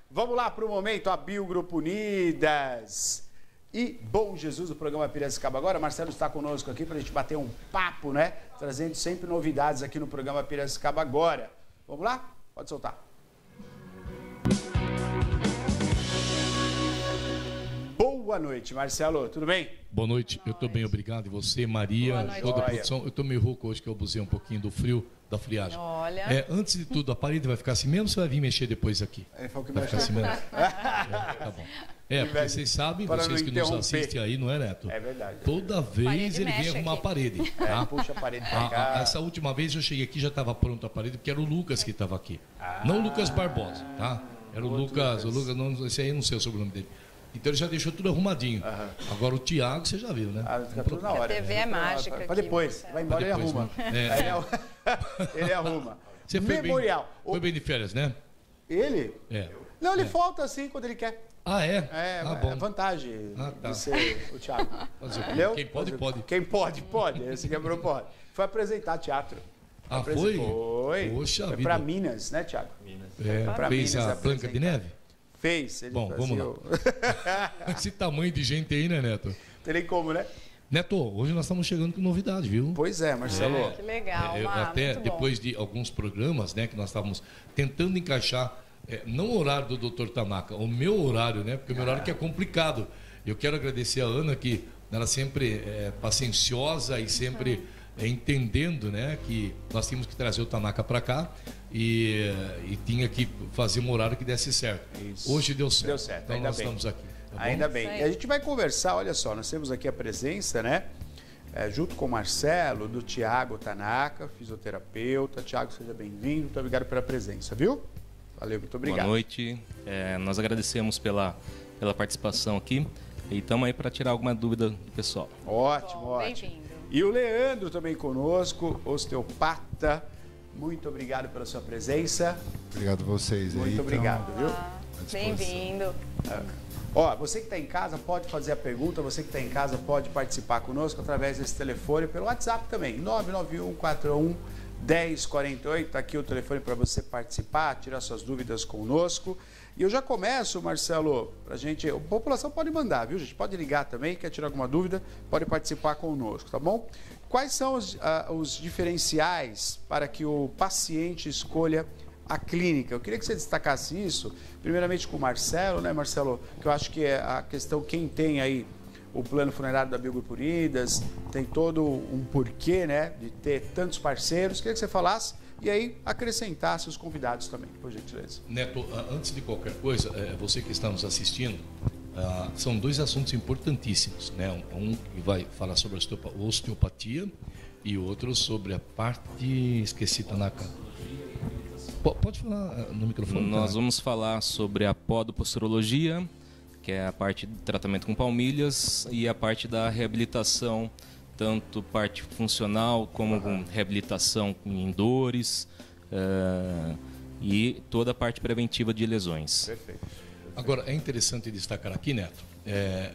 Vamos lá para o momento, a Biogrupo Unidas e Bom Jesus, do programa Piracicaba Agora. Marcelo está conosco aqui para a gente bater um papo, né? Trazendo sempre novidades aqui no programa Piracicaba Agora. Vamos lá? Pode soltar. Boa noite, Marcelo. Tudo bem? Boa noite. Eu estou bem, obrigado. E você, Maria, toda a produção. Eu estou meio rouco hoje, que eu abusei um pouquinho do frio, da friagem. Olha. Antes de tudo, a parede vai ficar assim mesmo ou você vai vir mexer depois aqui? Ele falou que vai ficar assim mesmo? Tá bom. Porque vocês sabem, vocês que nos assistem aí, não é, Neto? É verdade. Toda vez ele vem arrumar a parede. Tá? Puxa a parede pra cá. Essa última vez eu cheguei aqui, já estava pronto a parede, porque era o Lucas que estava aqui. Não o Lucas Barbosa, tá? Era o Lucas, não, esse aí eu não sei o sobrenome dele. Então ele já deixou tudo arrumadinho. Agora o Thiago, você já viu, né? Fica tudo na hora. A TV é mágica. Para depois. Vai embora e arruma. Ele arruma. Você Memorial. Foi bem de férias, né? Ele? É. Não, ele volta assim quando ele quer. Ah, é? Bom. É vantagem tá. de ser o Thiago. Quem pode, pode. Quem pode, pode. Esse quebrou, pode. Foi apresentar teatro. Foi? Foi. Poxa vida. Foi para Minas, né, Thiago? Minas. Fez a Branca de Neve? Fez. Bom, vamos lá. Esse tamanho de gente aí, né, Neto? Tem como, né? Neto, hoje nós estamos chegando com novidade, viu? Pois é, Marcelo. Que legal. Até depois de alguns programas, né, que nós estávamos tentando encaixar, não o horário do Dr. Tanaka, o meu horário, né? Porque o meu horário que é complicado. Eu quero agradecer a Ana, que ela sempre é pacienciosa e sempre entendendo, né, que nós tínhamos que trazer o Tanaka para cá e tinha que fazer um horário que desse certo. Isso. Hoje deu certo. Deu certo. Então Ainda nós bem. estamos aqui. Tá Ainda bem. E a gente vai conversar, olha só, nós temos aqui a presença, né? Junto com o Marcelo, do Thiago Tanaka, fisioterapeuta. Thiago, seja bem-vindo. Muito obrigado pela presença, viu? Valeu, muito obrigado. Boa noite. Nós agradecemos pela participação aqui e estamos aí para tirar alguma dúvida do pessoal. Ótimo, ótimo. Bem-vindo. E o Leandro também conosco, osteopata. Muito obrigado pela sua presença. Obrigado a vocês aí. Muito obrigado, viu? Bem-vindo. Você que está em casa pode fazer a pergunta, você que está em casa pode participar conosco através desse telefone, pelo WhatsApp também, 991411048, está aqui o telefone para você participar, tirar suas dúvidas conosco. E eu já começo, Marcelo, a população pode mandar, viu, gente? Pode ligar também, quer tirar alguma dúvida, pode participar conosco, tá bom? Quais são os diferenciais para que o paciente escolha a clínica? Eu queria que você destacasse isso, primeiramente com o Marcelo, né, Marcelo? Que eu acho que é a questão, quem tem aí o plano funerário da Biogrupo Unidas, tem todo um porquê, né, de ter tantos parceiros. Queria que você falasse e aí acrescentasse os convidados também, por gentileza. Neto, antes de qualquer coisa, você que está nos assistindo, são dois assuntos importantíssimos, né? Um que vai falar sobre a osteopatia e outro sobre a parte... Esqueci, Tanaka. Pode falar no microfone. Nós vamos falar sobre a podoposturologia, que é a parte de tratamento com palmilhas, e a parte da reabilitação, tanto parte funcional como com reabilitação em dores e toda a parte preventiva de lesões. Perfeito. Agora, é interessante destacar aqui, Neto,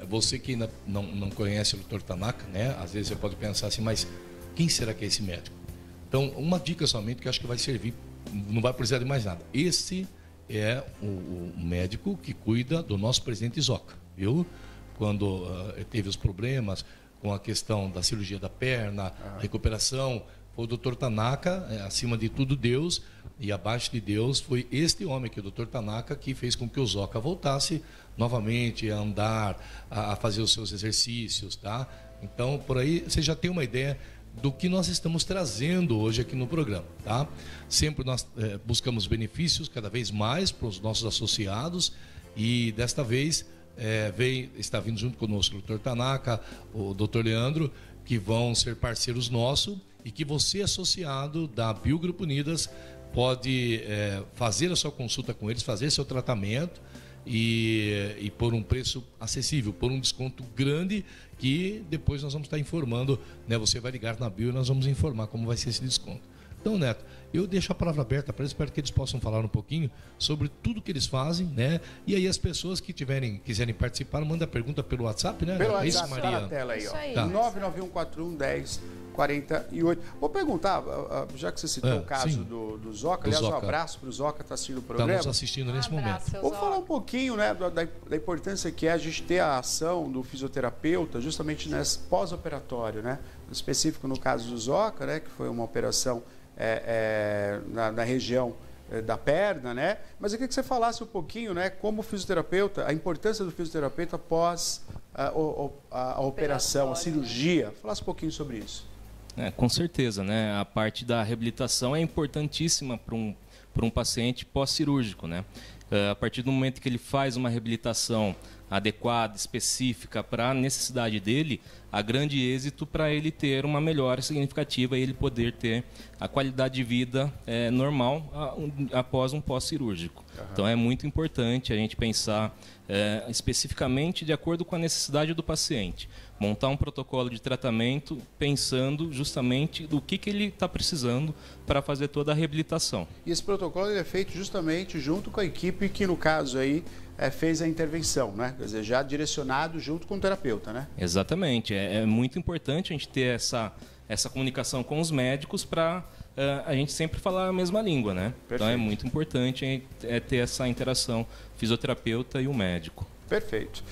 você que ainda não conhece o Dr. Tanaka, né? Às vezes você pode pensar assim, mas quem será que é esse médico? Então, uma dica somente que eu acho que vai servir, não vai precisar de mais nada. Esse é o médico que cuida do nosso presidente Zoca, viu? Quando teve os problemas com a questão da cirurgia da perna, recuperação, foi o Dr. Tanaka, acima de tudo Deus, e abaixo de Deus foi este homem aqui, o Dr. Tanaka, que fez com que o Zoca voltasse novamente a andar, a fazer os seus exercícios, tá? Então, por aí você já tem uma ideia do que nós estamos trazendo hoje aqui no programa, tá? Sempre nós buscamos benefícios cada vez mais para os nossos associados e desta vez está vindo junto conosco o Dr. Tanaka, o Dr. Leandro, que vão ser parceiros nossos e que você, associado da Biogrupo Unidas, pode fazer a sua consulta com eles, fazer seu tratamento e por um preço acessível, por um desconto grande que depois nós vamos estar informando, né? Você vai ligar na Bio e nós vamos informar como vai ser esse desconto. Então, Neto, eu deixo a palavra aberta para eles, espero que eles possam falar um pouquinho sobre tudo que eles fazem, né? E aí as pessoas que quiserem participar, manda a pergunta pelo WhatsApp, né? Pelo WhatsApp, WhatsApp, tá na tela aí, ó. Isso aí. Tá. 48. Vou perguntar, já que você citou o caso do Zoca, aliás, um abraço para o Zoca, está assistindo o programa. Está nos assistindo nesse momento. Vou falar um pouquinho, né, da importância que é a gente ter a ação do fisioterapeuta justamente nesse pós-operatório, né? Específico no caso do Zoca, né, que foi uma operação na região da perna, né? Mas eu queria que você falasse um pouquinho, né, como fisioterapeuta, a importância do fisioterapeuta após a operação, a cirurgia. Falasse um pouquinho sobre isso. Com certeza, né? A parte da reabilitação é importantíssima para um paciente pós-cirúrgico, né? A partir do momento que ele faz uma reabilitação adequada, específica para a necessidade dele, há grande êxito para ele ter uma melhora significativa e ele poder ter a qualidade de vida normal após um pós-cirúrgico. Uhum. Então é muito importante a gente pensar especificamente de acordo com a necessidade do paciente. Montar um protocolo de tratamento pensando justamente do que ele está precisando para fazer toda a reabilitação. E esse protocolo ele é feito justamente junto com a equipe que, no caso aí, fez a intervenção, né? Quer dizer, já direcionado junto com o terapeuta, né? Exatamente. É muito importante a gente ter essa comunicação com os médicos para a gente sempre falar a mesma língua, né? Perfeito. Então é muito importante ter essa interação fisioterapeuta e o médico. Perfeito.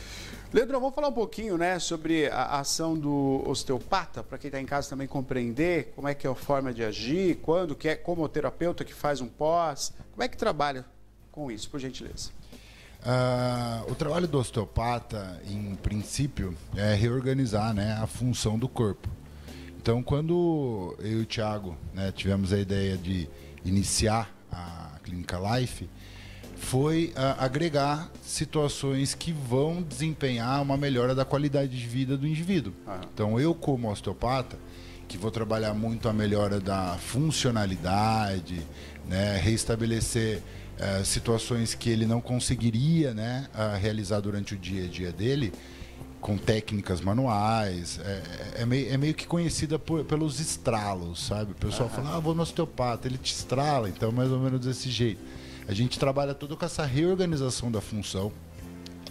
Leandro, vamos falar um pouquinho, né, sobre a ação do osteopata, para quem está em casa também compreender como é que é a forma de agir, quando, como o terapeuta que faz um pós, como é que trabalha com isso, por gentileza? O trabalho do osteopata, em princípio, é reorganizar, né, a função do corpo. Então, quando eu e o Thiago, né, tivemos a ideia de iniciar a Clínica Life, foi agregar situações que vão desempenhar uma melhora da qualidade de vida do indivíduo. Então, eu como osteopata, que vou trabalhar muito a melhora da funcionalidade, né, reestabelecer situações que ele não conseguiria, né, realizar durante o dia a dia dele, com técnicas manuais, é meio que conhecida pelos estralos, sabe? O pessoal fala, vou no osteopata, ele te estrala, então mais ou menos desse jeito. A gente trabalha tudo com essa reorganização da função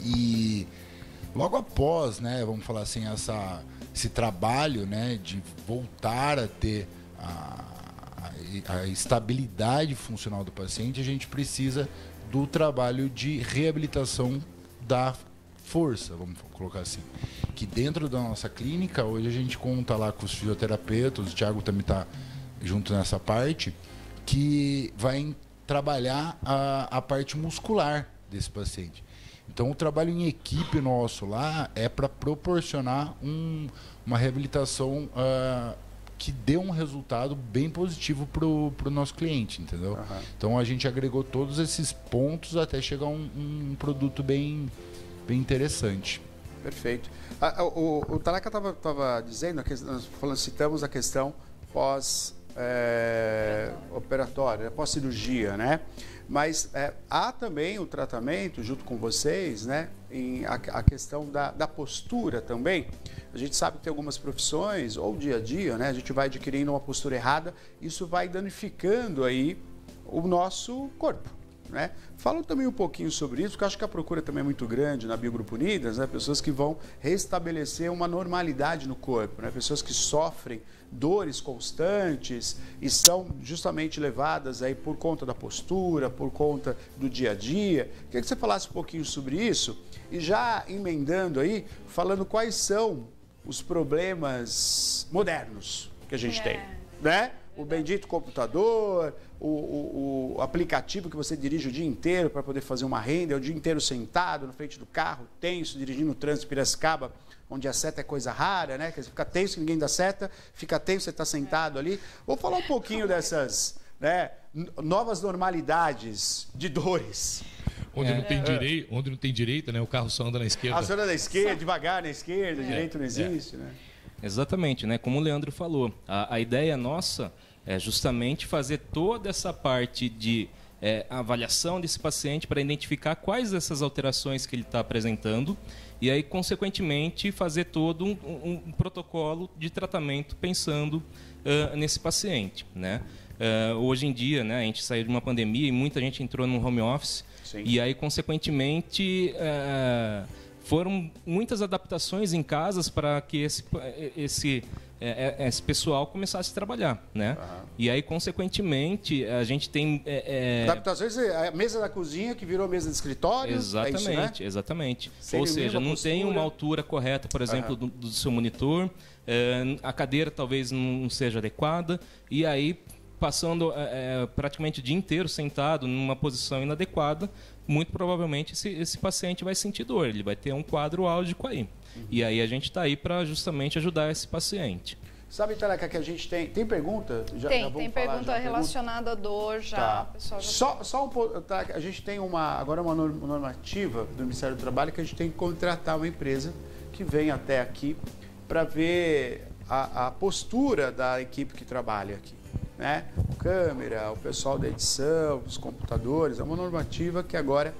e logo após, né, vamos falar assim, esse trabalho, né, de voltar a ter a estabilidade funcional do paciente, a gente precisa do trabalho de reabilitação da força, vamos colocar assim. Que dentro da nossa clínica, hoje a gente conta lá com os fisioterapeutas, o Thiago também está junto nessa parte, que vai trabalhar a parte muscular desse paciente. Então, o trabalho em equipe nosso lá é para proporcionar uma reabilitação que dê um resultado bem positivo para o nosso cliente, entendeu? Então, a gente agregou todos esses pontos até chegar a um produto bem interessante. Perfeito. O Tanaka estava dizendo, nós citamos a questão pós-operatória, pós-cirurgia, né? Mas há também o tratamento, junto com vocês, né? A questão da postura também. A gente sabe que tem algumas profissões, ou dia a dia, né? A gente vai adquirindo uma postura errada, isso vai danificando aí o nosso corpo, né? Fala também um pouquinho sobre isso, porque eu acho que a procura também é muito grande na Biogrupo Unidas, né? Pessoas que vão restabelecer uma normalidade no corpo, né? Pessoas que sofrem dores constantes e são justamente levadas aí por conta da postura, por conta do dia a dia. Queria que você falasse um pouquinho sobre isso e já emendando aí, falando quais são os problemas modernos que a gente tem, né? O bendito computador, o aplicativo que você dirige o dia inteiro para poder fazer uma renda, o dia inteiro sentado na frente do carro, tenso, dirigindo o trânsito de Piracicaba, onde a seta é coisa rara, né? Quer dizer, fica tenso que ninguém dá seta, fica tenso você está sentado ali. Vou falar um pouquinho dessas, né, novas normalidades de dores. Onde não tem direita, né? O carro só anda na esquerda. Só anda na esquerda, devagar na esquerda, direito não existe, né? Exatamente, né? Como o Leandro falou, a ideia nossa é justamente fazer toda essa parte de avaliação desse paciente para identificar quais dessas alterações que ele está apresentando e aí, consequentemente, fazer todo um protocolo de tratamento pensando nesse paciente, né? Hoje em dia, né, a gente saiu de uma pandemia e muita gente entrou no home office. Sim. E aí, consequentemente, foram muitas adaptações em casas para que esse esse pessoal começasse a trabalhar, né? E aí, consequentemente, a gente tem... Adaptações, a mesa da cozinha que virou mesa de escritório. Exatamente, isso, né? exatamente. Sem Ou seja, não postura. tem uma altura correta, por exemplo, do seu monitor, a cadeira talvez não seja adequada, e aí, passando praticamente o dia inteiro sentado numa posição inadequada, muito provavelmente esse paciente vai sentir dor, ele vai ter um quadro álgico aí. E aí a gente está aí para justamente ajudar esse paciente. Sabe, Taraca, que a gente tem... Tem pergunta? Tem pergunta relacionada à dor já. Tá. Pessoal já Só um pouco, tá, a gente tem agora uma normativa do Ministério do Trabalho que a gente tem que contratar uma empresa que vem até aqui para ver a postura da equipe que trabalha aqui. Né? Câmera, o pessoal da edição, os computadores, é uma normativa que agora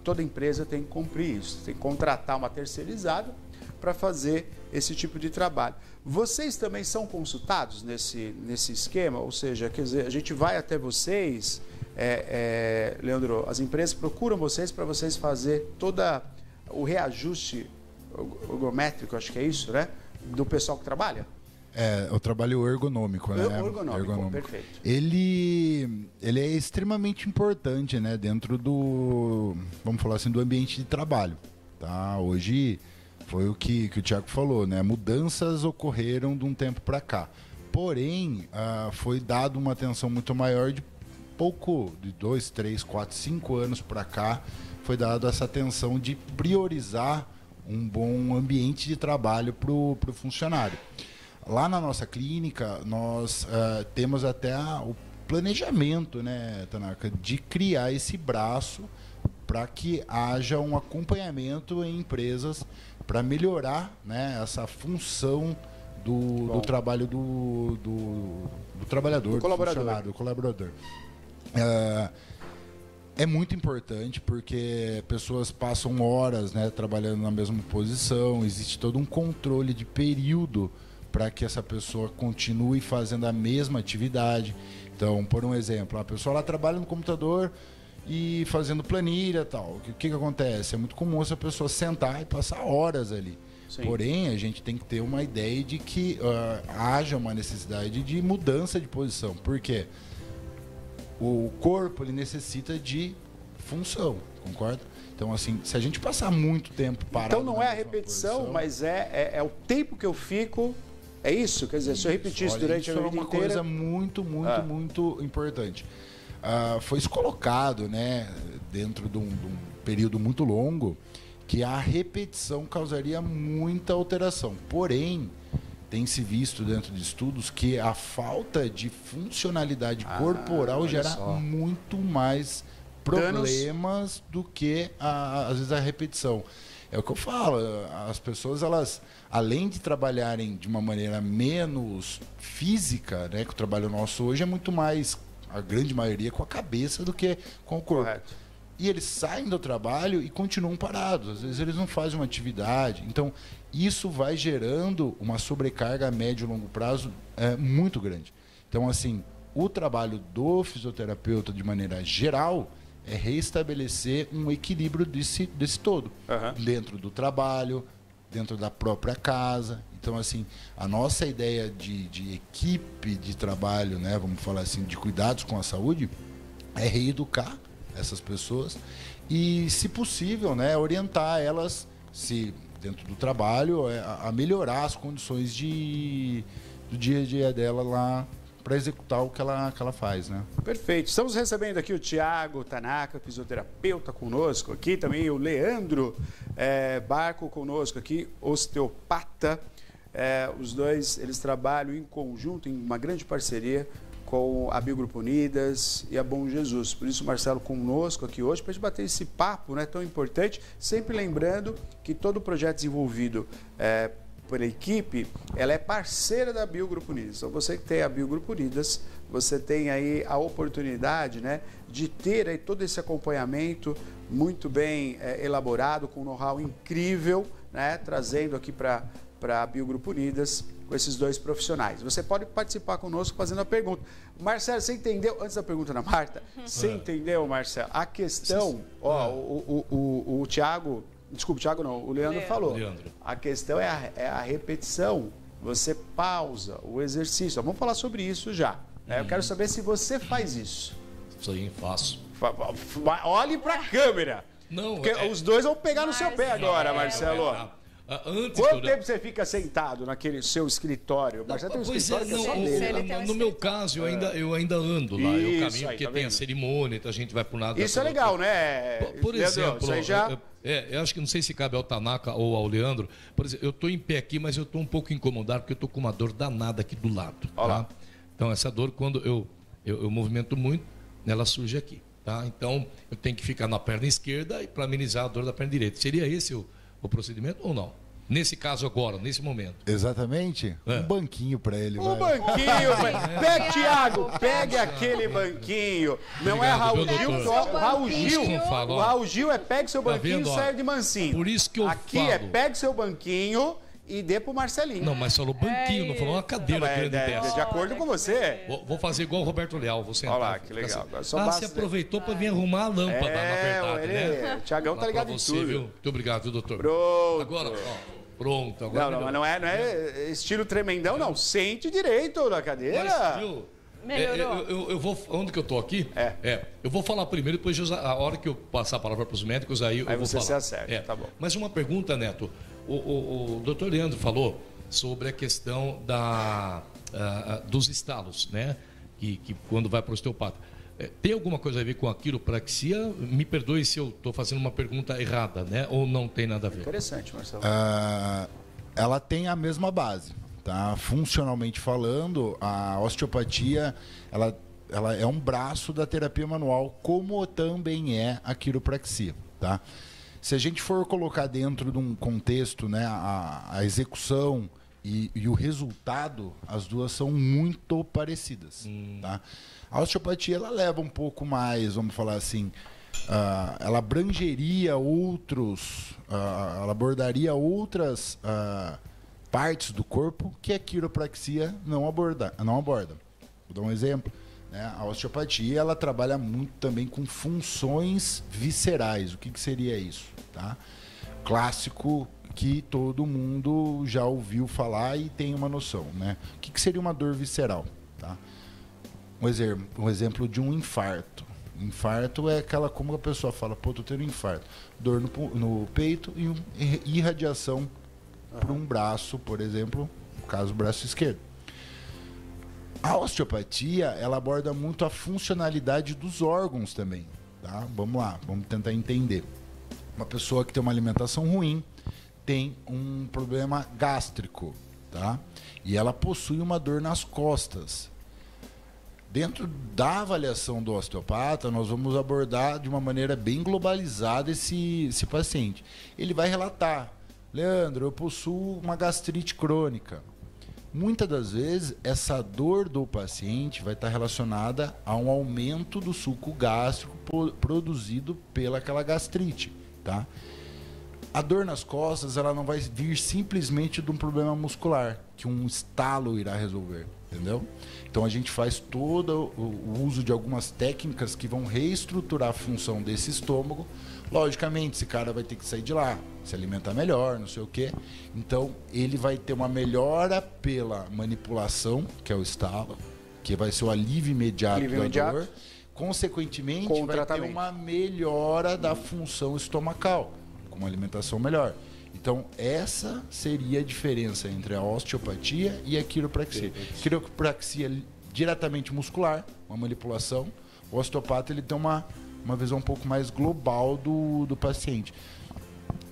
toda empresa tem que cumprir isso, tem que contratar uma terceirizada para fazer esse tipo de trabalho. Vocês também são consultados nesse esquema? Ou seja, quer dizer, a gente vai até vocês, Leandro, as empresas procuram vocês para vocês fazer todo o reajuste ergométrico, acho que é isso, né? Do pessoal que trabalha? O trabalho ergonômico, né? Ergonômico, perfeito. Ele é extremamente importante, né? Dentro do, vamos falar assim, do ambiente de trabalho, tá? Hoje foi o que o Thiago falou, né? Mudanças ocorreram de um tempo para cá. Porém, foi dado uma atenção muito maior de 2, 3, 4, 5 anos para cá, foi dado essa atenção de priorizar um bom ambiente de trabalho para o funcionário. Lá na nossa clínica, nós temos até o planejamento, né, Tanaka, de criar esse braço para que haja um acompanhamento em empresas para melhorar, né, essa função do trabalho do trabalhador, do colaborador. É muito importante porque pessoas passam horas, né, trabalhando na mesma posição, existe todo um controle de período para que essa pessoa continue fazendo a mesma atividade. Então, por um exemplo, a pessoa lá trabalha no computador e fazendo planilha e tal. O que acontece? É muito comum essa pessoa sentar e passar horas ali. Sim. Porém, a gente tem que ter uma ideia de que haja uma necessidade de mudança de posição. Por quê? O corpo ele necessita de função, concorda? Então, assim, se a gente passar muito tempo parado... Então, não é a repetição, posição, mas é o tempo que eu fico... É isso? Quer dizer, se eu repetir isso durante a vida inteira... Isso é uma coisa muito importante. Foi isso colocado, né, dentro de um período muito longo, que a repetição causaria muita alteração. Porém, tem-se visto dentro de estudos que a falta de funcionalidade corporal gera muito mais problemas do que, às vezes, a repetição. É o que eu falo, as pessoas, elas, além de trabalharem de uma maneira menos física, né, que o trabalho nosso hoje é muito mais, a grande maioria, com a cabeça do que com o corpo. Correto. E eles saem do trabalho e continuam parados. Às vezes eles não fazem uma atividade. Então, isso vai gerando uma sobrecarga a médio e longo prazo muito grande. Então, assim, o trabalho do fisioterapeuta, de maneira geral, é restabelecer um equilíbrio desse todo. Dentro do trabalho, dentro da própria casa. Então, assim, a nossa ideia de equipe de trabalho, né, vamos falar assim, de cuidados com a saúde, é reeducar essas pessoas e, se possível, né, orientar elas, se dentro do trabalho, a melhorar as condições do dia a dia dela lá, para executar o que ela faz, né? Perfeito. Estamos recebendo aqui o Thiago Tanaka, fisioterapeuta, conosco aqui, também o Leandro Barco conosco aqui, osteopata. Os dois, eles trabalham em conjunto, em uma grande parceria com a Biogrupo Unidas e a Bom Jesus. Por isso, Marcelo conosco aqui hoje, para a gente bater esse papo, né, tão importante, sempre lembrando que todo projeto desenvolvido pela equipe, ela é parceira da Biogrupo Unidas. Então, você que tem a Biogrupo Unidas, você tem aí a oportunidade, né, de ter aí todo esse acompanhamento muito bem elaborado, com um know-how incrível, né, trazendo aqui para a Biogrupo Unidas com esses dois profissionais. Você pode participar conosco fazendo a pergunta. Marcelo, você entendeu, antes da pergunta da Marta, você entendeu, Marcelo, a questão, o Thiago... Desculpa, Thiago não, o Leandro falou. A questão é a repetição, você pausa o exercício. Vamos falar sobre isso já. Né? Eu quero saber se você faz isso. Isso aí, faço. Olhe para a câmera. Não, porque os dois vão pegar no seu pé agora, Marcelo. Quanto tempo você fica sentado naquele seu escritório? Marcelo tem um escritório que é só dele. No meu caso, eu ainda ando lá. Eu caminho porque tem a cerimônia, então a gente vai para um lado. Isso é legal, né? Por exemplo, isso aí já... eu acho que não sei se cabe ao Tanaka ou ao Leandro. Por exemplo, eu estou em pé aqui, mas eu estou um pouco incomodado porque eu estou com uma dor danada aqui do lado. Tá? Então, essa dor, quando eu movimento muito, ela surge aqui. Tá? Então, eu tenho que ficar na perna esquerda para amenizar a dor da perna direita. Seria esse o procedimento ou não? Nesse caso agora, nesse momento. Exatamente. Um banquinho para ele. Banquinho. Tiago, pegue aquele banquinho. Não obrigado, é Raul Gil. O Raul Gil é pegue seu banquinho e saia de mansinho. Por isso que eu Aqui é pegue seu banquinho e dê pro Marcelinho. Não, mas falou banquinho, não falou uma cadeira grande dessa. De acordo com você. Vou fazer igual o Roberto Leal, vou sentar. Olha lá, que legal. Você aproveitou para vir arrumar a lâmpada, na verdade, né? O Tiagão tá ligado em tudo. Viu? Muito obrigado, viu, doutor? Pronto. Agora, pronto. Agora não, mas não é estilo tremendão, não. Sente direito na cadeira. Mas, viu? Melhorou. Eu vou, onde que eu tô aqui? Eu vou falar primeiro, depois a hora que eu passar a palavra para os médicos, aí eu vou falar. Aí você se acerta, tá bom. Mas uma pergunta, Neto. O doutor Leandro falou sobre a questão dos estalos, né? Que quando vai para o osteopata. Tem alguma coisa a ver com a quiropraxia? Me perdoe se eu estou fazendo uma pergunta errada, né? Ou não tem nada a ver? Interessante, Marcelo. Ela tem a mesma base. Tá? Funcionalmente falando, a osteopatia ela é um braço da terapia manual, como também é a quiropraxia. Tá? Se a gente for colocar dentro de um contexto, né, a execução e o resultado, as duas são muito parecidas. Tá? A osteopatia ela leva um pouco mais, vamos falar assim, ela abrangeria ela abordaria outras partes do corpo que a quiropraxia não aborda. Vou dar um exemplo. Né? A osteopatia ela trabalha muito também com funções viscerais. O que seria isso? Tá? Clássico que todo mundo já ouviu falar e tem uma noção. Né? O que seria uma dor visceral? Tá? Um exemplo de um infarto. Infarto é aquela como a pessoa fala, pô, tô tendo infarto. Dor no peito e irradiação para um braço, por exemplo, no caso o braço esquerdo. A osteopatia, ela aborda muito a funcionalidade dos órgãos também. Tá? Vamos lá, vamos tentar entender. Uma pessoa que tem uma alimentação ruim tem um problema gástrico, tá? E ela possui uma dor nas costas. Dentro da avaliação do osteopata, nós vamos abordar de uma maneira bem globalizada esse paciente. Ele vai relatar: Leandro, eu possuo uma gastrite crônica. Muitas das vezes, essa dor do paciente vai estar relacionada a um aumento do suco gástrico produzido pelaquela gastrite. Tá? A dor nas costas ela não vai vir simplesmente de um problema muscular, que um estalo irá resolver. Entendeu? Então a gente faz todo o uso de algumas técnicas que vão reestruturar a função desse estômago. Logicamente, esse cara vai ter que sair de lá, se alimentar melhor, não sei o quê. Então ele vai ter uma melhora pela manipulação, que é o estalo, que vai ser o alívio imediato da dor. Consequentemente, vai ter uma melhora da função estomacal, com uma alimentação melhor. Então, essa seria a diferença entre a osteopatia e a quiropraxia. Quiropraxia diretamente muscular, uma manipulação. O osteopata ele tem uma visão um pouco mais global do paciente.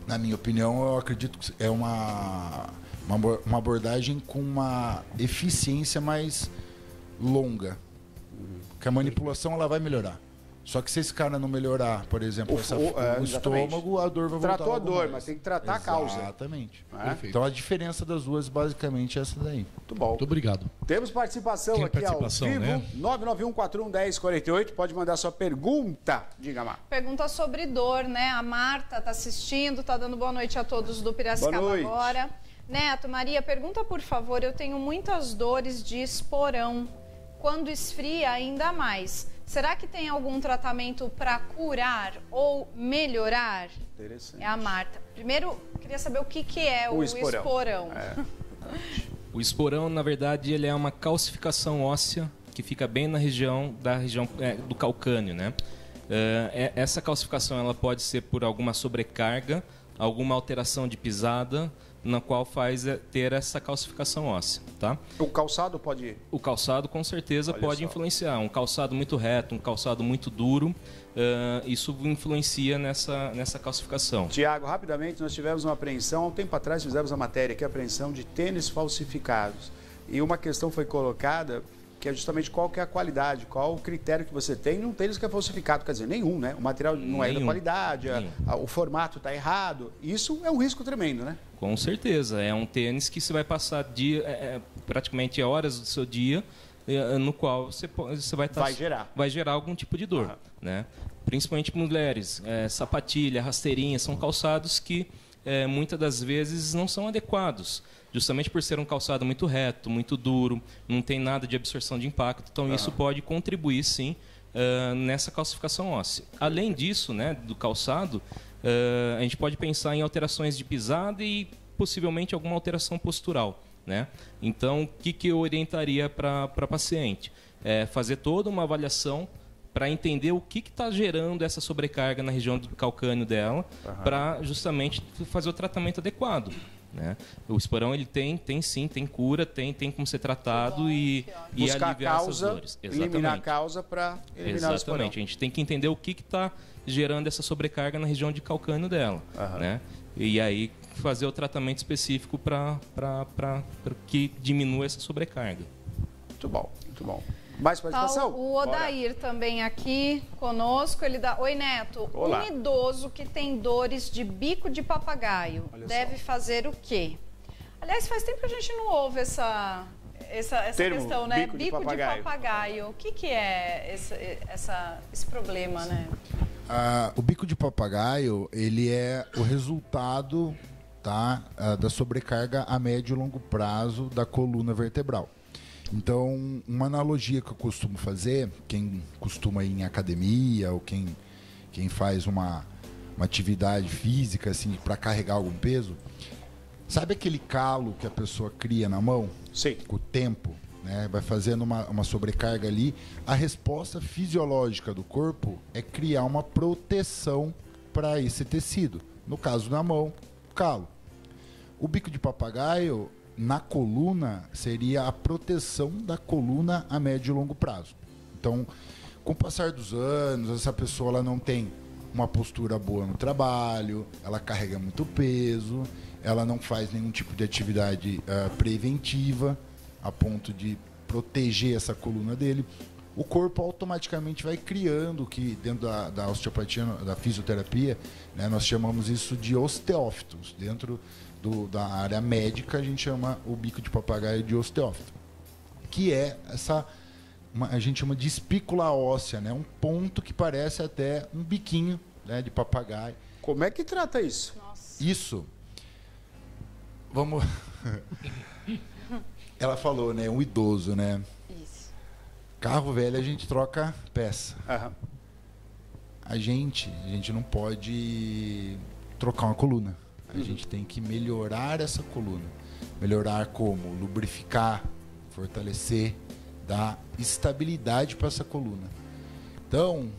Na minha opinião, eu acredito que é uma abordagem com uma eficiência mais longa. Porque a manipulação ela vai melhorar. Só que se esse cara não melhorar, por exemplo, o estômago, a dor vai voltar. Tratou a dor, mas tem que tratar a causa. Exatamente. Então a diferença das duas basicamente é essa daí. Muito bom. Muito obrigado. Temos participação aqui ao vivo, né? 991411048. Pode mandar sua pergunta. Diga, Mar. Pergunta sobre dor, né? A Marta está assistindo, está dando boa noite a todos do Piracicaba agora. Neto, Maria, pergunta por favor, eu tenho muitas dores de esporão. Quando esfria, ainda mais. Será que tem algum tratamento para curar ou melhorar? Interessante. É a Marta. Primeiro, queria saber o que é o esporão. O esporão, na verdade, ele é uma calcificação óssea que fica bem na região do calcânio, né? Essa calcificação ela pode ser por alguma sobrecarga, alguma alteração de pisada, na qual faz ter essa calcificação óssea, tá? O calçado pode... O calçado, com certeza, pode influenciar. Um calçado muito reto, um calçado muito duro, isso influencia nessa calcificação. Tiago, rapidamente, nós tivemos uma apreensão, há um tempo atrás fizemos a matéria aqui, a apreensão de tênis falsificados. E uma questão foi colocada, que é justamente qual que é a qualidade, qual o critério que você tem num tênis que é falsificado, quer dizer, nenhum, né? O material não é da qualidade, o formato está errado. Isso é um risco tremendo, né? Com certeza, é um tênis que você vai passar praticamente horas do seu dia, no qual você vai gerar algum tipo de dor, né? Principalmente mulheres, sapatilha, rasteirinha, são calçados que muitas das vezes não são adequados, justamente por ser um calçado muito reto, muito duro, não tem nada de absorção de impacto, então isso pode contribuir sim nessa calcificação óssea. Além disso, né, do calçado, a gente pode pensar em alterações de pisada e possivelmente alguma alteração postural, né? Então, o que eu orientaria para a paciente? Fazer toda uma avaliação para entender o que está gerando essa sobrecarga na região do calcânio dela, para justamente fazer o tratamento adequado, né? O esporão ele tem cura, tem como ser tratado e aliviar essas dores. Eliminar a causa para eliminar o esporão. Exatamente, a gente tem que entender o que está gerando essa sobrecarga na região de calcânio dela, né? E aí fazer o tratamento específico para que diminua essa sobrecarga. Muito bom, muito bom. Mais participação? O Odair também aqui conosco, ele dá... Oi, Neto. Olá. Um idoso que tem dores de bico de papagaio deve fazer o quê? Aliás, faz tempo que a gente não ouve essa questão, né? Bico de papagaio. O que é esse problema, né? O bico de papagaio, ele é o resultado, tá, da sobrecarga a médio e longo prazo da coluna vertebral. Então, uma analogia que eu costumo fazer, quem costuma ir em academia ou quem faz uma atividade física assim para carregar algum peso, sabe aquele calo que a pessoa cria na mão? Sim. Com o tempo, né? Vai fazendo uma sobrecarga ali. A resposta fisiológica do corpo é criar uma proteção para esse tecido. No caso da mão, calo. O bico de papagaio na coluna seria a proteção da coluna a médio e longo prazo. Então, com o passar dos anos, essa pessoa ela não tem uma postura boa no trabalho, ela carrega muito peso, ela não faz nenhum tipo de atividade preventiva a ponto de proteger essa coluna dele. O corpo automaticamente vai criando, que dentro da osteopatia, da fisioterapia, né, nós chamamos isso de osteófitos. Dentro da área médica, a gente chama o bico de papagaio de osteófito, que é a gente chama de espícula óssea, né, um ponto que parece até um biquinho, né, de papagaio. Como é que trata isso? Nossa. Isso. Vamos... Ela falou, né, um idoso, né? Isso. Carro velho a gente troca peça. A gente não pode trocar uma coluna. A gente tem que melhorar essa coluna. Melhorar como? Lubrificar, fortalecer, dar estabilidade para essa coluna. Então,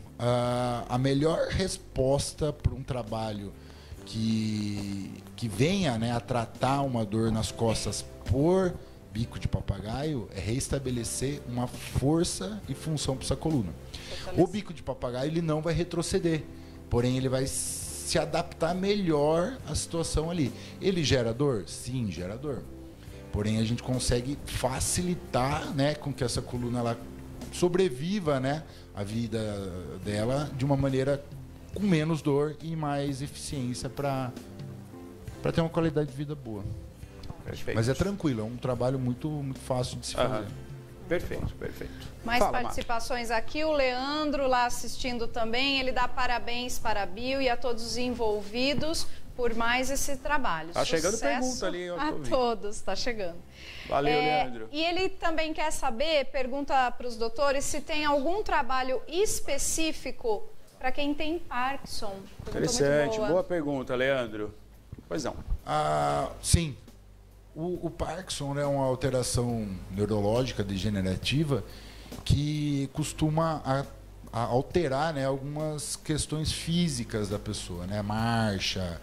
a melhor resposta para um trabalho que venha, né, a tratar uma dor nas costas por bico de papagaio é restabelecer uma força e função para essa coluna. O bico de papagaio ele não vai retroceder, porém ele vai se adaptar melhor à situação ali. Ele gera dor? Sim, gera dor. Porém, a gente consegue facilitar, né, com que essa coluna ela sobreviva, né, a vida dela de uma maneira com menos dor e mais eficiência para ter uma qualidade de vida boa. Perfeito. Mas é tranquilo, é um trabalho muito, muito fácil de se fazer. Perfeito, perfeito. Mais participações aqui, o Leandro lá assistindo também, ele dá parabéns para a Bio e a todos os envolvidos por mais esse trabalho. Tá chegando pergunta ali. A todos, tá chegando. Valeu, Leandro. E ele também quer saber, pergunta para os doutores, se tem algum trabalho específico para quem tem Parkinson. Interessante, boa pergunta, Leandro. Pois não. Sim. O Parkinson é uma alteração neurológica degenerativa que costuma a alterar, né, algumas questões físicas da pessoa, né, marcha,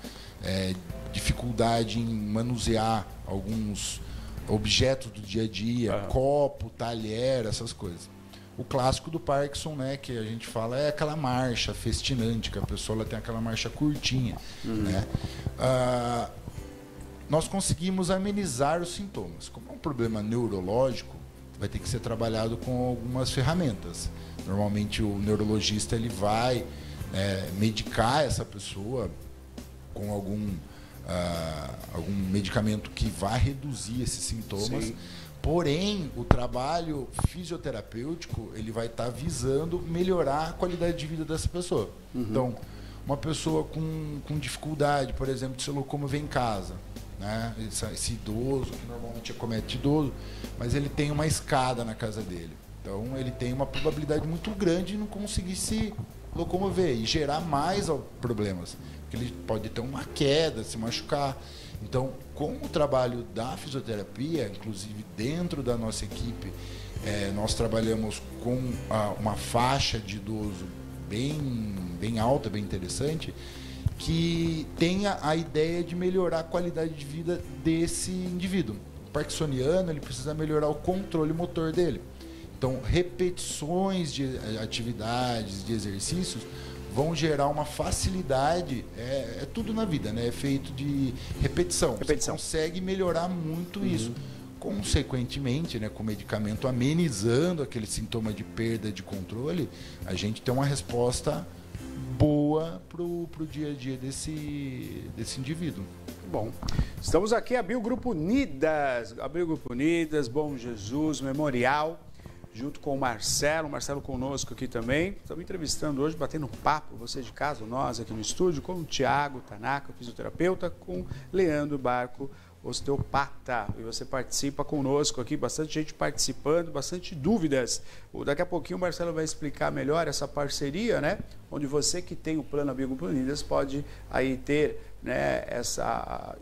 dificuldade em manusear alguns objetos do dia a dia, copo, talher, essas coisas. O clássico do Parkinson, né, que a gente fala, é aquela marcha festinante, que a pessoa ela tem aquela marcha curtinha, né? Nós conseguimos amenizar os sintomas. Como é um problema neurológico, vai ter que ser trabalhado com algumas ferramentas. Normalmente o neurologista ele vai medicar essa pessoa com algum medicamento que vai reduzir esses sintomas. Sim. Porém, o trabalho fisioterapêutico ele vai estar visando melhorar a qualidade de vida dessa pessoa. Então, uma pessoa com dificuldade, por exemplo, de se locomover em casa, né? Esse idoso, que normalmente acomete idoso, mas ele tem uma escada na casa dele. Então, ele tem uma probabilidade muito grande de não conseguir se locomover e gerar mais problemas. Porque ele pode ter uma queda, se machucar. Então, com o trabalho da fisioterapia, inclusive dentro da nossa equipe, nós trabalhamos com uma faixa de idoso bem alta, bem interessante, que tenha a ideia de melhorar a qualidade de vida desse indivíduo. O parkinsoniano ele precisa melhorar o controle motor dele. Então, repetições de atividades, de exercícios, vão gerar uma facilidade, é tudo na vida, né? É feito de repetição. Você consegue melhorar muito isso. Consequentemente, né, com o medicamento amenizando aquele sintoma de perda de controle, a gente tem uma resposta boa para o dia a dia desse indivíduo. Bom, estamos aqui, abriu o Grupo Unidas, Bom Jesus, Memorial, junto com o Marcelo conosco aqui também. Estamos entrevistando hoje, batendo papo, você de casa, nós aqui no estúdio, com o Thiago Tanaka, fisioterapeuta, com Leandro Barco, osteopata. E você participa conosco aqui, bastante gente participando, bastante dúvidas. Daqui a pouquinho o Marcelo vai explicar melhor essa parceria, né? Onde você que tem o plano Amigo Unidas pode aí ter, né,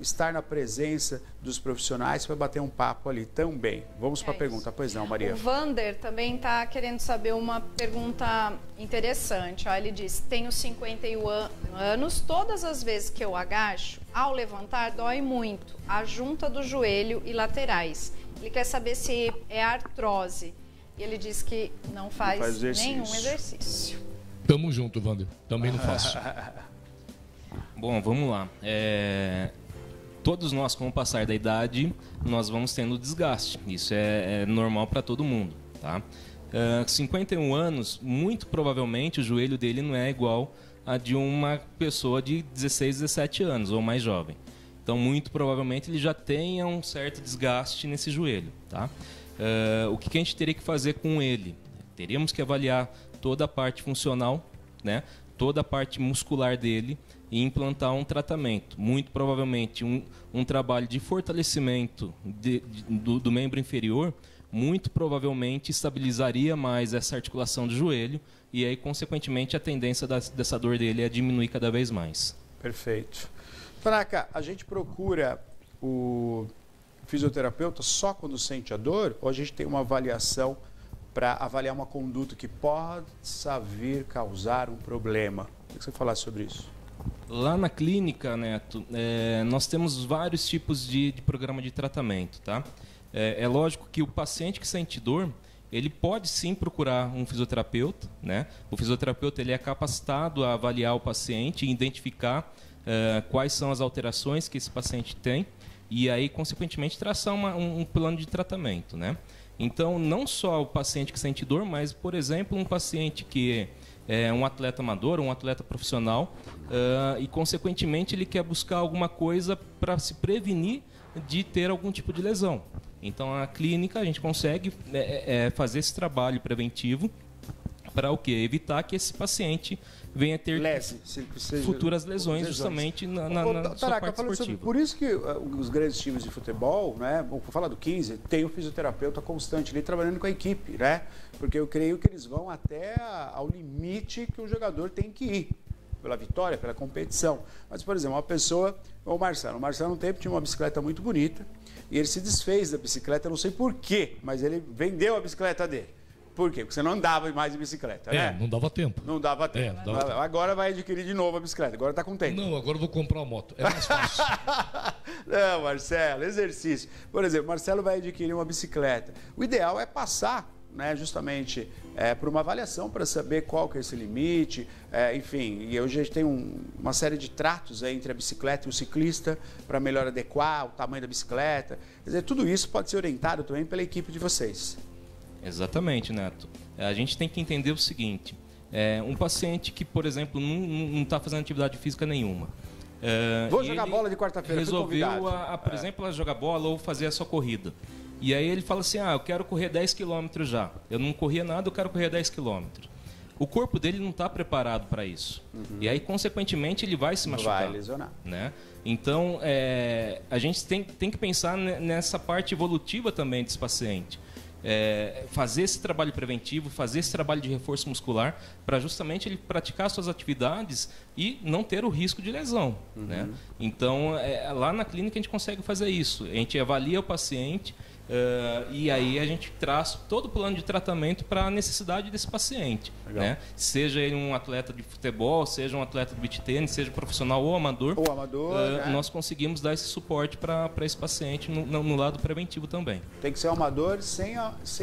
estar na presença dos profissionais para bater um papo ali também. Vamos para a pergunta. Pois não, Maria. O Vander também está querendo saber uma pergunta interessante. Ó, ele diz, tenho 51 anos, todas as vezes que eu agacho, ao levantar dói muito a junta do joelho e laterais. Ele quer saber se é artrose. E ele diz que não faz nenhum exercício. Tamo junto, Vander. Também não faço. Bom, vamos lá. Todos nós, com o passar da idade, nós vamos tendo desgaste. Isso é normal para todo mundo, tá? 51 anos, muito provavelmente o joelho dele não é igual a de uma pessoa de 16, 17 anos ou mais jovem. Então, muito provavelmente ele já tenha um certo desgaste nesse joelho, tá? O que a gente teria que fazer com ele? Teríamos que avaliar toda a parte funcional, né? Toda a parte muscular dele e implantar um tratamento. Muito provavelmente um trabalho de fortalecimento do membro inferior, muito provavelmente estabilizaria mais essa articulação do joelho e aí, consequentemente, a tendência dessa dor dele é diminuir cada vez mais. Perfeito. Tanaka, a gente procura o fisioterapeuta só quando sente a dor ou a gente tem uma avaliação para avaliar uma conduta que possa vir causar um problema? O que você falar sobre isso? Lá na clínica, Neto, nós temos vários tipos de programa de tratamento, tá? É lógico que o paciente que sente dor, ele pode sim procurar um fisioterapeuta, né? O fisioterapeuta ele é capacitado a avaliar o paciente e identificar quais são as alterações que esse paciente tem e aí, consequentemente, traçar um plano de tratamento, né? Então, não só o paciente que sente dor, mas, por exemplo, um paciente que é um atleta amador, um atleta profissional, e, consequentemente, ele quer buscar alguma coisa para se prevenir de ter algum tipo de lesão. Então, a clínica, a gente consegue fazer esse trabalho preventivo para o quê? Evitar que esse paciente venha a ter futuras lesões justamente na sua parte esportiva. Por isso que os grandes times de futebol, né, vou falar do 15, tem um fisioterapeuta constante ali trabalhando com a equipe, né? Porque eu creio que eles vão até ao limite que o jogador tem que ir. pela vitória, pela competição. Mas, por exemplo, uma pessoa, o Marcelo um tempo tinha uma bicicleta muito bonita e ele se desfez da bicicleta, não sei por quê, mas ele vendeu a bicicleta dele. Por quê? Porque você não andava mais de bicicleta, né? Não dava tempo. Não dava tempo. Não dava tempo. Agora vai adquirir de novo a bicicleta, agora está com tempo. Não, agora eu vou comprar uma moto. É mais fácil. Não, Marcelo, exercício. Por exemplo, Marcelo vai adquirir uma bicicleta. O ideal é passar, né, justamente por uma avaliação para saber qual que é esse limite, enfim, e hoje a gente tem uma série de tratos entre a bicicleta e o ciclista para melhor adequar o tamanho da bicicleta. Quer dizer, tudo isso pode ser orientado também pela equipe de vocês. Exatamente, Neto. A gente tem que entender o seguinte, um paciente que, por exemplo, não está fazendo atividade física nenhuma. Vou jogar bola de quarta-feira, resolveu, por exemplo, jogar bola ou fazer a sua corrida. E aí ele fala assim, eu quero correr 10 km já. Eu não corria nada, eu quero correr 10 km. O corpo dele não está preparado para isso. E aí, consequentemente, ele vai se machucar. Vai lesionar. Né? Então, a gente tem que pensar nessa parte evolutiva também desse paciente. Fazer esse trabalho preventivo, fazer esse trabalho de reforço muscular para justamente ele praticar suas atividades e não ter o risco de lesão. Né? Então, lá na clínica a gente consegue fazer isso. A gente avalia o paciente e aí a gente traz todo o plano de tratamento para a necessidade desse paciente. Né? Seja ele um atleta de futebol, seja um atleta de beach tennis, seja profissional ou amador, né? Nós conseguimos dar esse suporte para esse paciente no lado preventivo também. Tem que ser um amador sem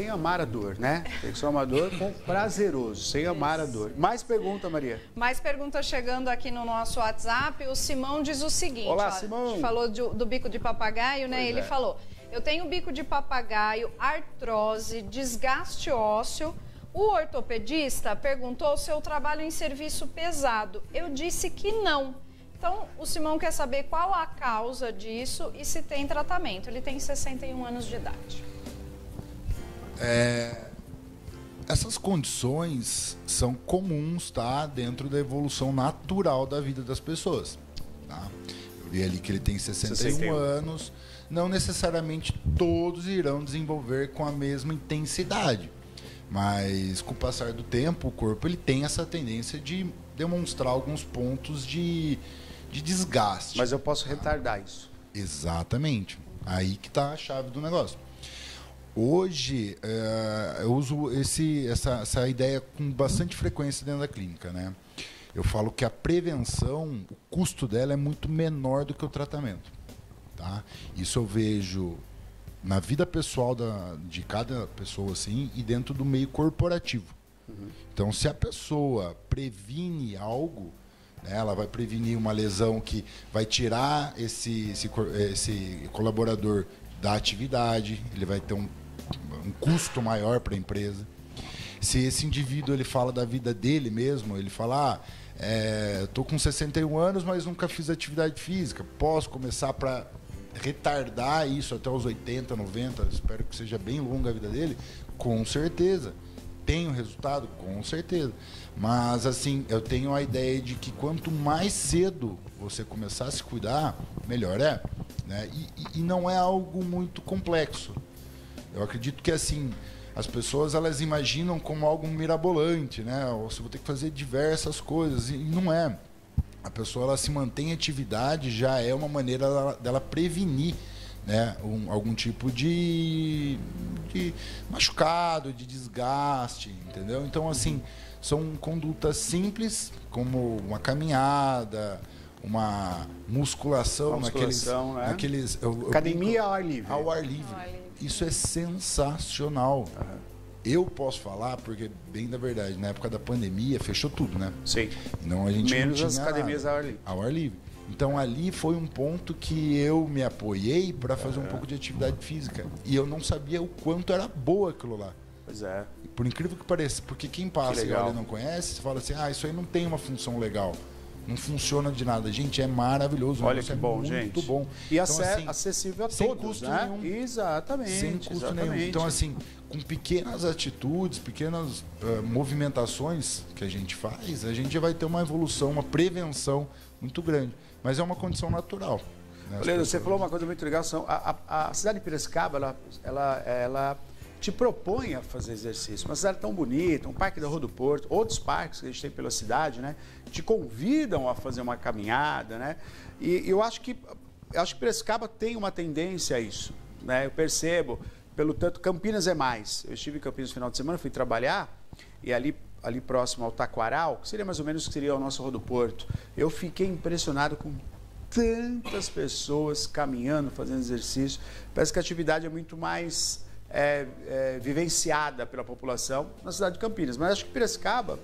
amar a dor, né? Tem que ser um amador com prazeroso, sem amar a dor. Mais pergunta, Maria? Mais pergunta chegando aqui no nosso WhatsApp. O Simão diz o seguinte. Olá, Simão. A gente falou do bico de papagaio, né? Ele falou... Eu tenho bico de papagaio, artrose, desgaste ósseo. O ortopedista perguntou se eu trabalho em serviço pesado. Eu disse que não. Então, o Simão quer saber qual a causa disso e se tem tratamento. Ele tem 61 anos de idade. Essas condições são comuns, tá? Dentro da evolução natural da vida das pessoas. Tá? Eu vi ali que ele tem 61 anos. Não necessariamente todos irão desenvolver com a mesma intensidade, mas com o passar do tempo o corpo ele tem essa tendência de demonstrar alguns pontos de desgaste. Mas eu posso retardar isso. Exatamente, aí que está a chave do negócio. Hoje eu uso essa ideia com bastante frequência dentro da clínica, né? Eu falo que a prevenção, o custo dela é muito menor do que o tratamento. Tá? Isso eu vejo na vida pessoal de cada pessoa assim, e dentro do meio corporativo. Então, se a pessoa previne algo, né, ela vai prevenir uma lesão que vai tirar esse colaborador da atividade, ele vai ter um custo maior para a empresa. Se esse indivíduo ele fala da vida dele mesmo, ele fala, estou com 61 anos, mas nunca fiz atividade física, posso começar para retardar isso até os 80, 90, espero que seja bem longa a vida dele, com certeza. Tenho resultado? Com certeza. Mas, assim, eu tenho a ideia de que quanto mais cedo você começar a se cuidar, melhor é. Né? E não é algo muito complexo. Eu acredito que, assim, as pessoas elas imaginam como algo mirabolante, né? Ou você vai ter que fazer diversas coisas, e não é. A pessoa ela se mantém em atividade, já é uma maneira dela prevenir, né, algum tipo de machucado, de desgaste, entendeu? Então, assim, são condutas simples, como uma caminhada, uma musculação, naqueles academia ao ar livre. Ao ar livre. Isso é sensacional. Eu posso falar, porque, bem da verdade, na época da pandemia, fechou tudo, né? Sim. Então, a gente menos não as tinha academias nada. ao ar livre. Ao ar livre. Então, ali foi um ponto que eu me apoiei para fazer um pouco de atividade física. E eu não sabia o quanto era boa aquilo lá. Pois é. Por incrível que pareça. Porque quem passa e olha e não conhece, você fala assim, isso aí não tem uma função legal. Não funciona de nada. Gente, é maravilhoso. Olha que bom, muito gente. Bom. E então, assim, acessível a sem todos, custo né? nenhum. Exatamente. Sem custo exatamente. nenhum. Então, assim, com pequenas atitudes, pequenas movimentações que a gente faz, a gente vai ter uma evolução, uma prevenção muito grande. Mas é uma condição natural. Né? Leandro, você falou uma coisa muito legal. A cidade de Piracicaba, ela te propõe a fazer exercício. Uma cidade tão bonita, um parque da Rua do Porto, outros parques que a gente tem pela cidade, né? Te convidam a fazer uma caminhada, né? E eu acho que Piracicaba tem uma tendência a isso, né? Eu percebo, pelo tanto, Campinas é mais. Eu estive em Campinas no final de semana, fui trabalhar, e ali próximo ao Taquaral, que seria mais ou menos o que seria o nosso Rua do Porto, eu fiquei impressionado com tantas pessoas caminhando, fazendo exercício. Parece que a atividade é muito mais vivenciada pela população na cidade de Campinas. Mas acho que Piracicaba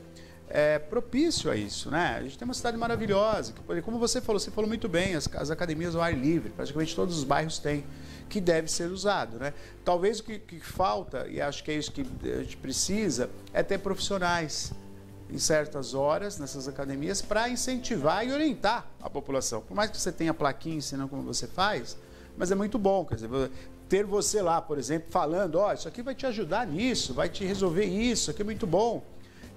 é propício a isso, né? A gente tem uma cidade maravilhosa, que, como você falou muito bem, as academias ao ar livre, praticamente todos os bairros têm, que deve ser usado, né? Talvez o que falta, e acho que é isso que a gente precisa, é ter profissionais em certas horas nessas academias para incentivar e orientar a população. Por mais que você tenha plaquinha ensinando como você faz, mas é muito bom, quer dizer, ter você lá, por exemplo, falando, isso aqui vai te ajudar nisso, vai te resolver isso aqui é muito bom.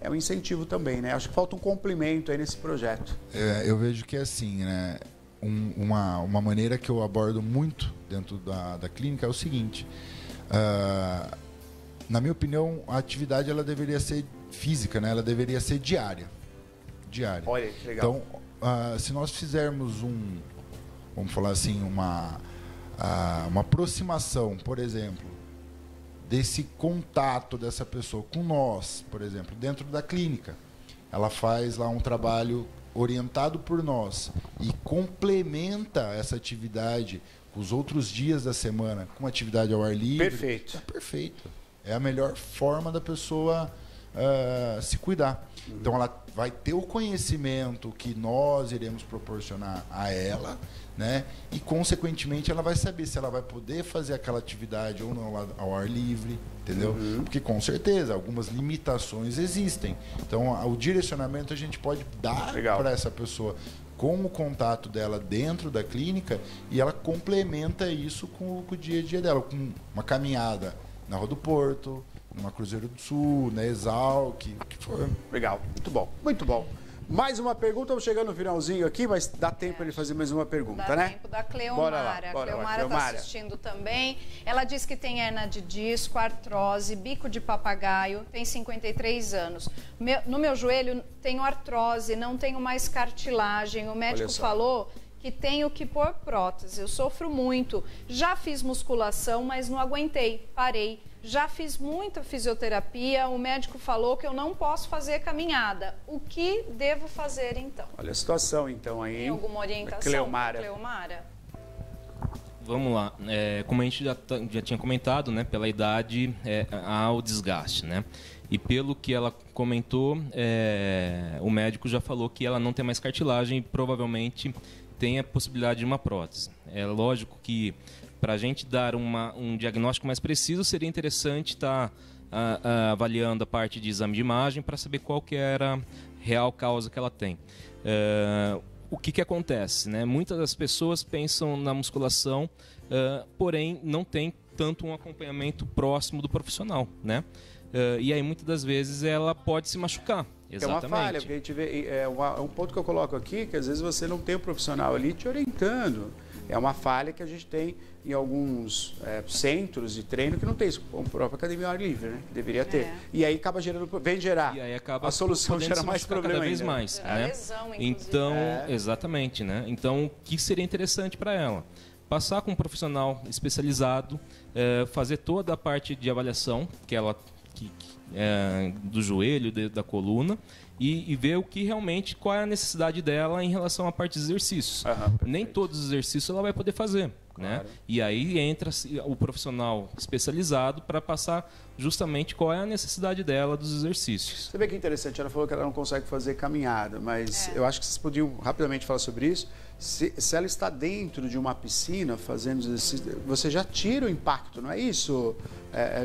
É um incentivo também, né? Acho que falta um complemento aí nesse projeto. Eu vejo que é assim, né? Uma maneira que eu abordo muito dentro da clínica é o seguinte, na minha opinião, a atividade ela deveria ser física, né? Ela deveria ser diária. Olha, que legal. Então, se nós fizermos vamos falar assim, uma aproximação, por exemplo, desse contato dessa pessoa com nós, por exemplo, dentro da clínica, ela faz lá um trabalho orientado por nós e complementa essa atividade com os outros dias da semana com atividade ao ar livre. Perfeito. É perfeito. É a melhor forma da pessoa se cuidar. Então ela vai ter o conhecimento que nós iremos proporcionar a ela, né? E consequentemente ela vai saber se ela vai poder fazer aquela atividade ou não ao ar livre, entendeu? Porque com certeza algumas limitações existem. Então o direcionamento a gente pode dar para essa pessoa com o contato dela dentro da clínica e ela complementa isso com o dia a dia dela, com uma caminhada na Rua do Porto, numa Cruzeiro do Sul, na Exalc, o que for. Legal, muito bom, muito bom. Mais uma pergunta, estamos chegando no finalzinho aqui, mas dá tempo de fazer mais uma pergunta, dá né? Tempo da Cleomara. Bora lá, A Cleomara está assistindo também. Ela diz que tem hernia de disco, artrose, bico de papagaio, tem 53 anos. No meu joelho tenho artrose, não tenho mais cartilagem. O médico falou que tenho que pôr prótese. Eu sofro muito. Já fiz musculação, mas não aguentei, parei. Já fiz muita fisioterapia, o médico falou que eu não posso fazer caminhada. O que devo fazer, então? Olha a situação, então, aí. Tem alguma orientação? Cleomara. Vamos lá. Como a gente já tinha comentado, né, pela idade, há o desgaste, né? E pelo que ela comentou, o médico já falou que ela não tem mais cartilagem e provavelmente tem a possibilidade de uma prótese. É lógico que para a gente dar um diagnóstico mais preciso, seria interessante estar avaliando a parte de exame de imagem para saber qual que era a real causa que ela tem. O que acontece, né? Muitas das pessoas pensam na musculação, porém não tem tanto um acompanhamento próximo do profissional, né? E aí muitas das vezes ela pode se machucar. Exatamente. É uma falha, porque a gente vê, um ponto que eu coloco aqui, que às vezes você não tem um profissional ali te orientando. É uma falha que a gente tem em alguns centros de treino que não tem isso, como a própria academia ao ar livre, né? Deveria ter. E aí acaba gerando, e aí acaba a solução gera mais problema cada vez mais, né? Lesão, então, exatamente, né? Então, o que seria interessante para ela? Passar com um profissional especializado, fazer toda a parte de avaliação do joelho, da coluna, e ver qual é a necessidade dela em relação à parte de exercícios. Nem todos os exercícios ela vai poder fazer. Claro. Né? E aí entra o profissional especializado para passar justamente qual é a necessidade dela dos exercícios. Você vê que interessante, ela falou que ela não consegue fazer caminhada, mas eu acho que vocês podiam rapidamente falar sobre isso. Se ela está dentro de uma piscina fazendo exercício, você já tira o impacto, não é isso,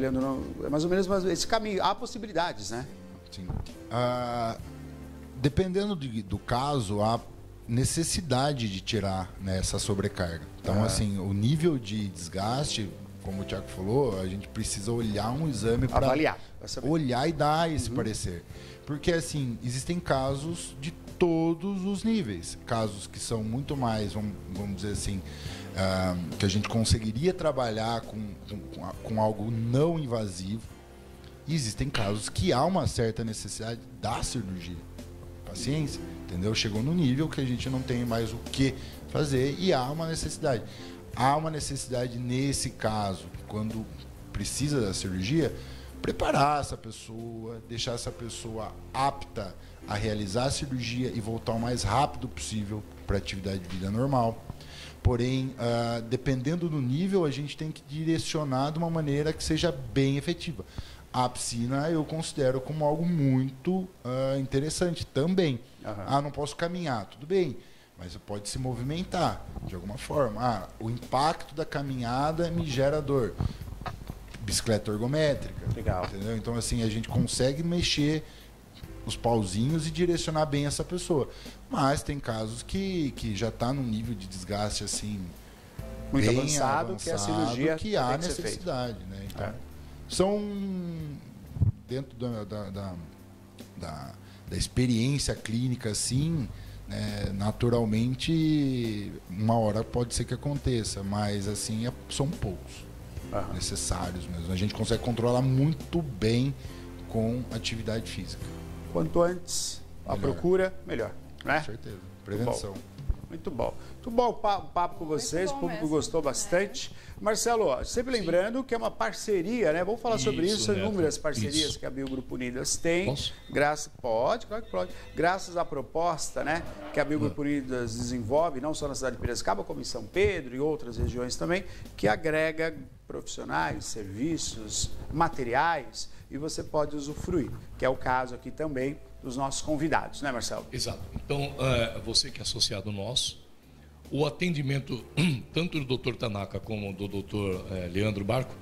Leandro? É mais ou menos esse caminho. Há possibilidades, né? Sim. Dependendo do caso, há necessidade de tirar, né, essa sobrecarga. Então, assim, o nível de desgaste, como o Thiago falou, a gente precisa olhar um exame para olhar e dar esse parecer. Porque, assim, existem casos de todos os níveis. Casos que são muito mais, vamos dizer assim, que a gente conseguiria trabalhar com algo não invasivo. E existem casos que há uma certa necessidade da cirurgia. Paciência, entendeu? Chegou no nível que a gente não tem mais o que fazer e há uma necessidade. Há uma necessidade nesse caso, quando precisa da cirurgia, preparar essa pessoa, deixar essa pessoa apta a realizar a cirurgia e voltar o mais rápido possível para a atividade de vida normal. Porém, dependendo do nível, a gente tem que direcionar de uma maneira que seja bem efetiva. A piscina eu considero como algo muito interessante também. Não posso caminhar, tudo bem, mas pode se movimentar de alguma forma. O impacto da caminhada me gera dor. Bicicleta ergométrica. Legal. Entendeu? Então, assim, a gente consegue mexer os pauzinhos e direcionar bem essa pessoa. Mas tem casos que já está num nível de desgaste assim muito bem avançado, que a cirurgia que há necessidade, né? Então, são dentro da experiência clínica, assim, né, naturalmente uma hora pode ser que aconteça, mas assim são poucos necessários mesmo. A gente consegue controlar muito bem com atividade física. Quanto antes a procura, melhor, né? Com certeza. Prevenção. Muito bom. Muito bom o papo com vocês, o público gostou bastante. Marcelo, sempre lembrando que é uma parceria, né? Vamos falar sobre isso, inúmeras parcerias que a Biogrupo Unidas tem. Posso? Pode, claro que pode. Graças à proposta, né, que a Biogrupo Unidas desenvolve, não só na cidade de Piracicaba, como em São Pedro e outras regiões também, que agrega profissionais, serviços, materiais, e você pode usufruir, que é o caso aqui também dos nossos convidados, né, Marcelo? Exato. Então, você que é associado nosso, o atendimento tanto do Dr. Tanaka como do Dr. Leandro Barco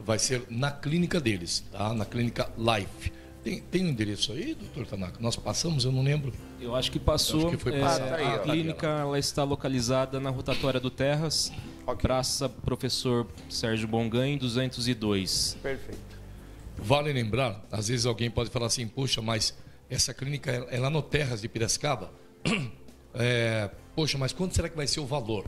vai ser na clínica deles, tá? Na clínica Life. Tem um endereço aí, Dr. Tanaka? Nós passamos, eu não lembro. Eu acho que passou. Acho que foi passado. A clínica ela está localizada na rotatória do Terras, Praça Professor Sérgio Bonganho, 202. Perfeito. Vale lembrar, às vezes alguém pode falar assim, poxa, mas essa clínica é lá no Terras de Piracicaba? Poxa, mas quanto será que vai ser o valor?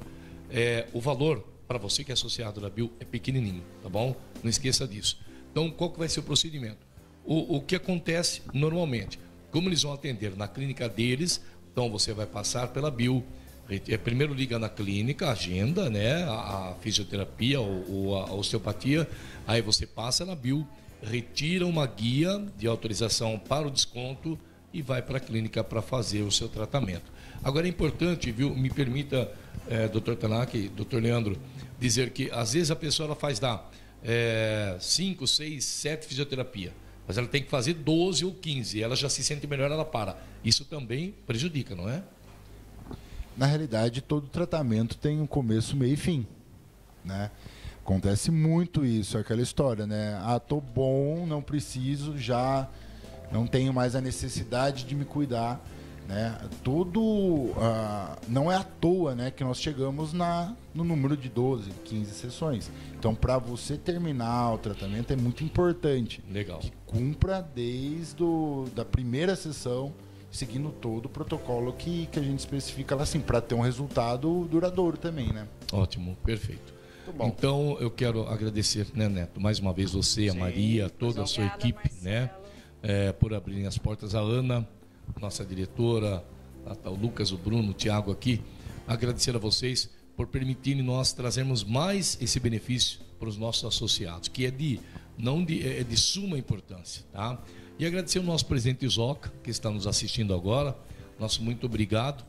O valor, para você que é associado da Bio, é pequenininho, tá bom? Não esqueça disso. Então, qual que vai ser o procedimento? O que acontece normalmente? Como eles vão atender na clínica deles, então você vai passar pela Bio, primeiro liga na clínica, agenda, né, a fisioterapia ou a osteopatia, aí você passa na Bio, retira uma guia de autorização para o desconto e vai para a clínica para fazer o seu tratamento. Agora é importante, viu, me permita, Dr. Tanaka e Dr. Leandro, dizer que às vezes a pessoa ela faz 5, 6, 7 fisioterapia, mas ela tem que fazer 12 ou 15, ela já se sente melhor, ela para. Isso também prejudica, não é? Na realidade, todo tratamento tem um começo, meio e fim, né? Acontece muito isso, aquela história, né? Tô bom, não preciso, já não tenho mais a necessidade de me cuidar, né? Não é à toa, né, que nós chegamos no número de 12, 15 sessões. Então, para você terminar o tratamento é muito importante. Legal. Que cumpra desde da primeira sessão, seguindo todo o protocolo que a gente especifica lá, assim, para ter um resultado duradouro também, né? Ótimo, perfeito. Então, eu quero agradecer, né, Neto, mais uma vez você, a Maria, toda a sua equipe, né, por abrirem as portas. A Ana, nossa diretora, o Lucas, o Bruno, o Tiago aqui. Agradecer a vocês por permitirem nós trazermos mais esse benefício para os nossos associados, que é de suma importância, tá? E agradecer o nosso presidente Zoca, que está nos assistindo agora. Nosso muito obrigado.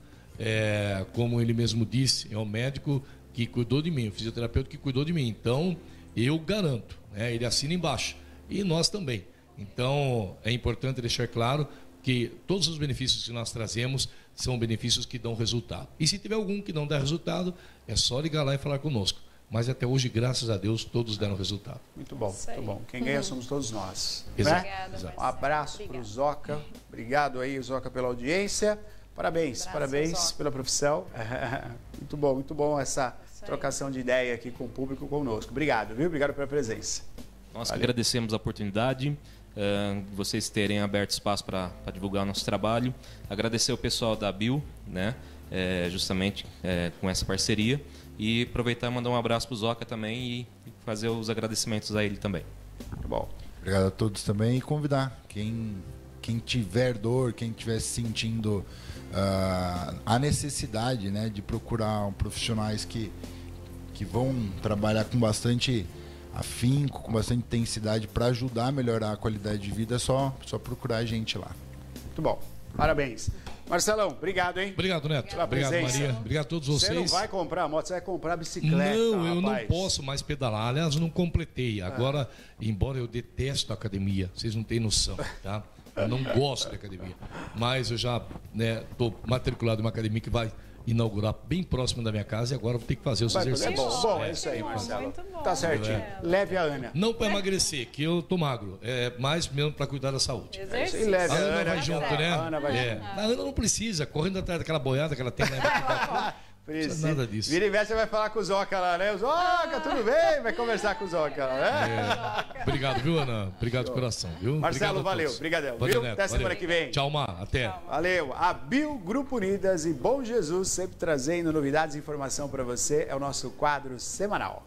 Como ele mesmo disse, é o médico que cuidou de mim, o fisioterapeuta que cuidou de mim. Então, eu garanto, né? Ele assina embaixo. E nós também. Então, é importante deixar claro que todos os benefícios que nós trazemos são benefícios que dão resultado. E se tiver algum que não dá resultado, é só ligar lá e falar conosco. Mas até hoje, graças a Deus, todos deram resultado. Muito bom, muito bom. Quem ganha somos todos nós. Exato. Né? Obrigada, Um abraço para o Zoca. Obrigado aí, Zoca, pela audiência. Parabéns pela profissão. Muito bom essa trocação de ideia aqui com o público conosco. Obrigado, viu? Obrigado pela presença. Nós que agradecemos a oportunidade, vocês terem aberto espaço para divulgar o nosso trabalho. Agradecer o pessoal da Bio, né, justamente com essa parceria. E aproveitar e mandar um abraço para o Zoca também e fazer os agradecimentos a ele também. Muito bom. Obrigado a todos também e convidar quem tiver dor, quem estiver sentindo a necessidade, né, de procurar profissionais que vão trabalhar com bastante afinco, com bastante intensidade para ajudar a melhorar a qualidade de vida, é só procurar a gente lá. Muito bom. Parabéns. Marcelão, obrigado, hein? Obrigado, Neto. Pela Obrigado, presença. Maria. Obrigado a todos vocês. Você não vai comprar moto, você vai comprar bicicleta. Não, eu rapaz. não posso mais pedalar. Aliás, eu não completei. Agora, embora eu detesto a academia, vocês não têm noção, tá? Eu não gosto de academia. Mas eu já estou matriculado em uma academia que vai inaugurar bem próximo da minha casa e agora vou ter que fazer os exercícios. Bom, é isso aí, Marcelo. Muito bom. Tá certinho. Leve a Ana. Não para emagrecer, que eu tô magro, mais mesmo para cuidar da saúde. E leve A a Ana Ana. vai junto, né? A Ana vai junto. A Ana não precisa, correndo atrás daquela boiada que ela tem, né? Precisa. Nada disso. Vira e mexe, você vai falar com o Zoca lá, né? O Zoca, tudo bem? Vai conversar com o Zoca lá, né? Obrigado, viu, Ana? Obrigado de coração, viu? Marcelo, Obrigado a valeu. todos. Obrigadão. Valeu, Viu? Neto, Até semana valeu. que vem. Tchau, Mar. Até. Valeu. A Bio, Grupo Unidas e Bom Jesus, sempre trazendo novidades e informação para você. É o nosso quadro semanal.